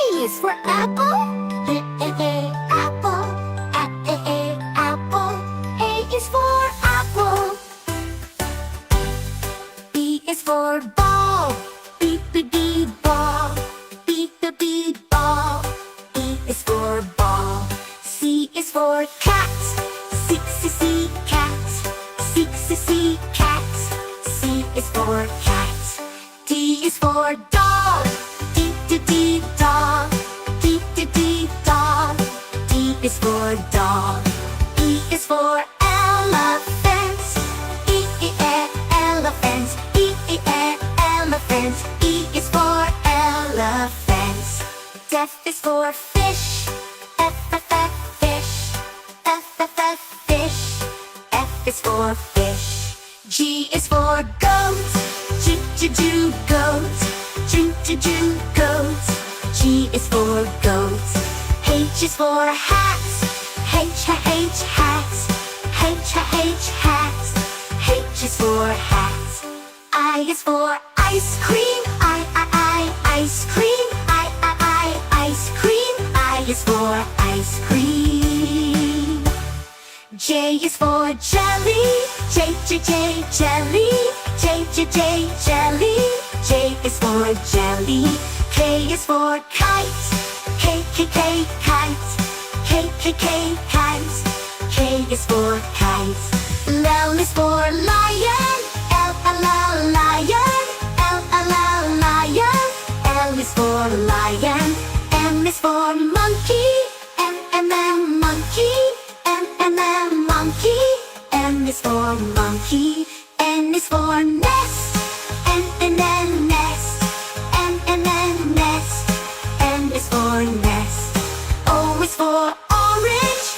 is for apple. Apple. Apple. A is for apple. B is for ball. B ball. B ball. E is for ball. C is for cat. C cat. C cat. C is for cat. D is for dog. D dog. D dog. D is for dog. E is for elephant. Elephant. Elephant. E is for elephant. F is for fish. Fish. Fish. F is for fish. G is for goat. Goat. Goat. G is for goat. H is for hat. Hat. H is for hat. I is for ice cream. Ice cream. Ice cream. I is for ice cream. J is for jelly. Jelly. Jelly. J is for jelly. K is for kite. Kite. K is for kite. L is for lion. Lion. L is for lion. M is for monkey. Monkey. Monkey. N is for monkey. N is for nest. Nest. Nest. N is for nest. O is for orange.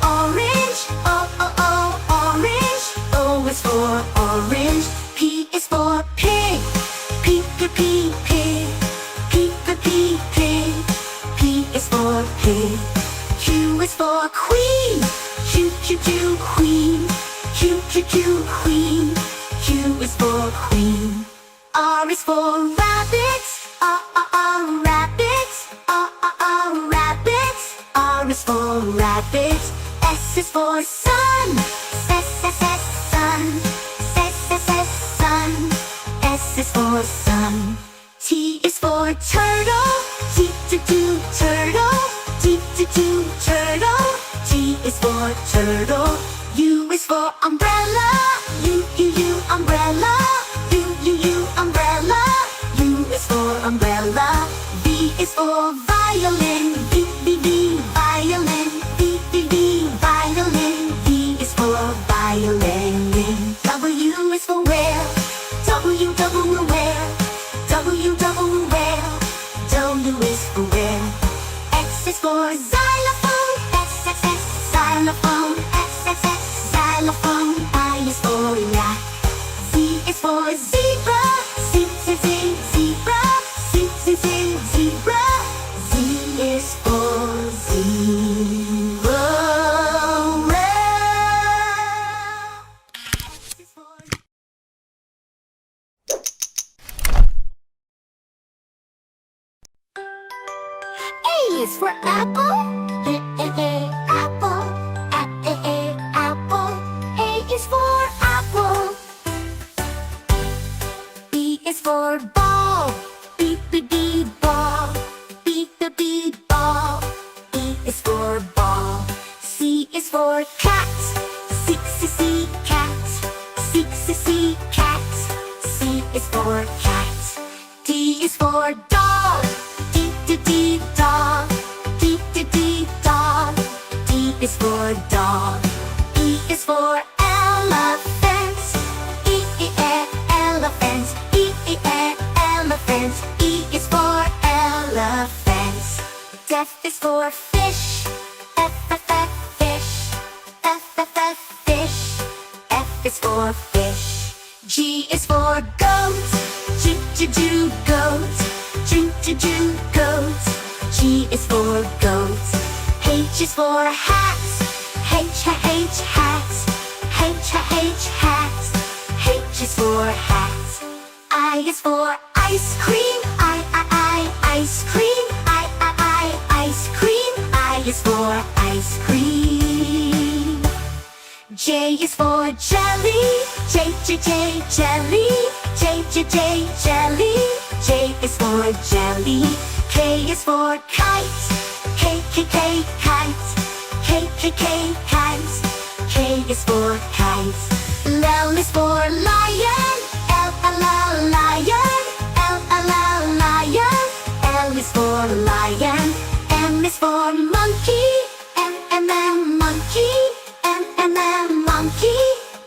Orange. Orange. O is for orange. P is for pig. Pig. P is for pig. Q is for queen. Queen. Queen. Q is for queen. R is for rabbit. Rabbit. Rabbit. R is for rabbit. S is for sun. Sun. Sun. S is for sun. T is for turtle. Turtle. Turtle. T is for turtle. U is for umbrella. Umbrella. Umbrella. U is for umbrella. V is for violin. Violin. Violin. V is for violin. W is for whale. Whale. Whale. W is for whale. X is for xylophone. Xylophone. Xylophone. I is for rat. Z is for zebra. Zebra. Zebra. Z is for zebra. A is for apple. Apple. Apple. A is for apple. B is for ball. B ball. B ball. E is for ball. C is for cat. C cat. C cat. C is for cat. D is for dog. D dog. D dog. D is for dog. E is for elephant. Elephant. Elephant. E is for elephant. F is for fish. Fish. Fish. F is for fish. G is for goat. Goat. Goat. G is for goat. H is for hat. Hat. H is for hat. I is for ice cream. Ice cream. J is for jelly, jelly, jelly. J is for jelly. K is for kite, kite. K is for kite. L is for lion, lion. L is for lion. M is for monkey, monkey. Monkey.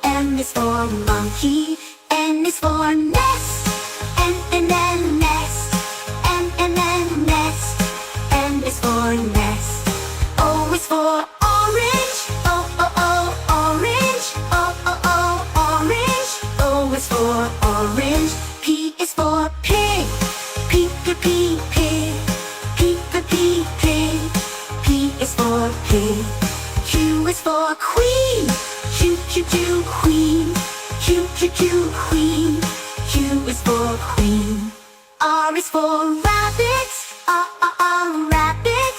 N is for monkey. N is for nest, nest. Nest. N is for nest. O is for orange, orange. Orange. O is for orange. P is for pig, pig. P is for pig. Q is for queen, queen. Queen. Q is for queen. R is for rabbit, rabbit.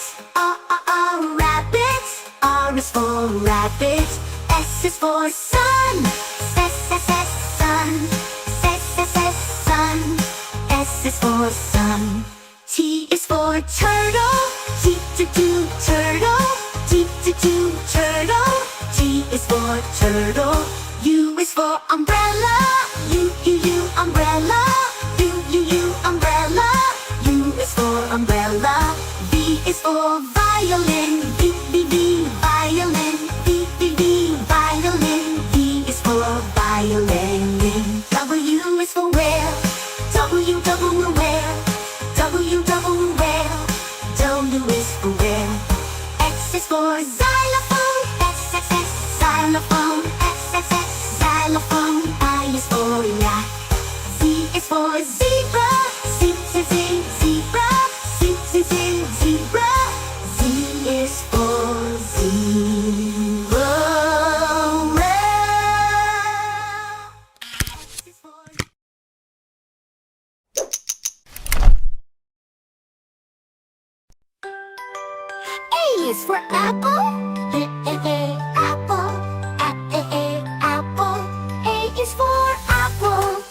R is for rabbit. S is for sun, sun. S is for sun. T is for turtle, turtle. Turtle. T is for turtle. U is for umbrella, umbrella. U, umbrella. U is for umbrella. V is for violin, violin. Violin. V is for violin. W is for whale, whale. Whale. W is for whale. X is for xylophone, xylophone. Xylophone. I is for yak. Z is for zebra, zebra. Zebra. Z is for zebra. A is for apple, apple. Apple. A is for apple.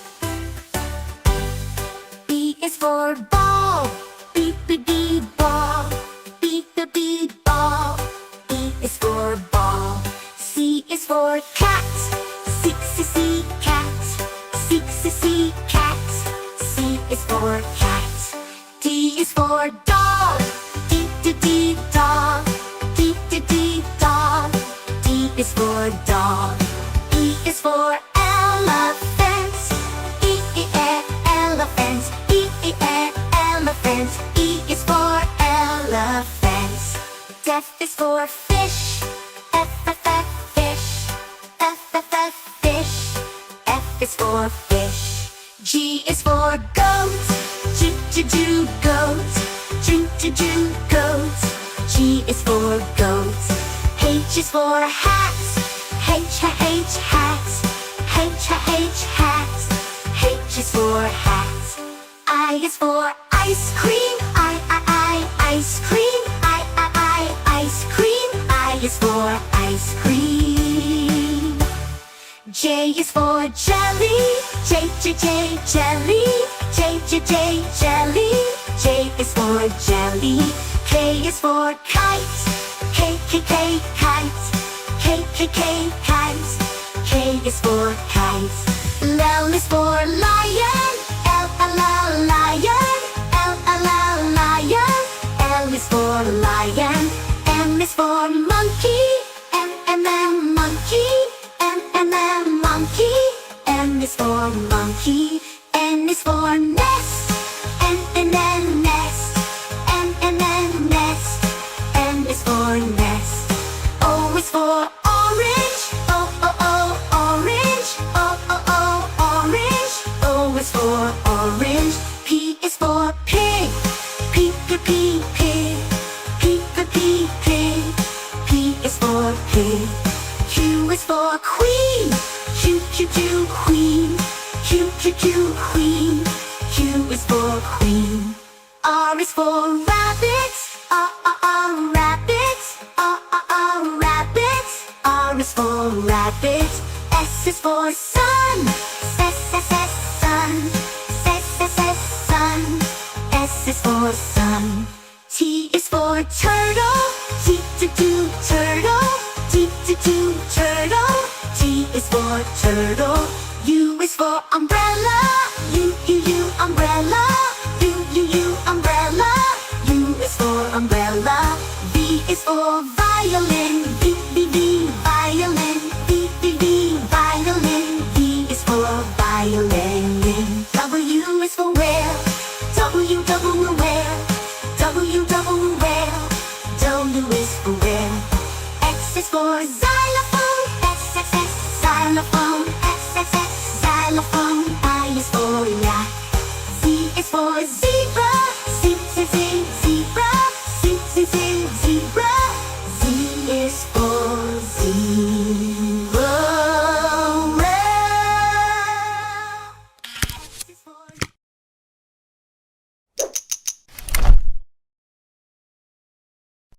B is for ball, ball. B, ball. E is for ball. C is for cat, cat. Cat. C is for cat. D is for dog, dog. Dog. D is for dog. E is for elephant, elephant. Elephant. E is for elephant. F is for fish, fish. Fish. F is for fish. G is for goat, goat. Goat. G is for goat. H is for hat, hat. H is for hat. I is for ice cream, ice cream. Ice cream. I is for ice cream. J is for jelly, jelly. Jelly. J is for jelly. K is for kite, kite. K is for kite. L is for lion, lion. L is for lion. M is for monkey, monkey. Monkey. N is for monkey. N is for nest, nest. Nest. N is for nest. O is for orange, orange. Orange. O is for orange. P is for pig, pig. P is for pig. Q is for queen, queen. Queen. Q is for queen. R is for rabbit, rabbit. R is for rabbit. S is for sun. S, S, S, sun. S, S, S, sun. S is for sun. T is for turtle. T, T, T, turtle. T, T, T, turtle. T is for turtle. U is for umbrella. U, U, U, umbrella. U, U, U, umbrella. U is for umbrella. V is for violin. V, V, V, violin. V, V, V, violin. V is for violin. W is for whale. W, W, whale. W, W, whale. W is for whale. X is for xylophone. X, X, X, xylophone. X, X, X, xylophone. I is for yak. Z is for zebra.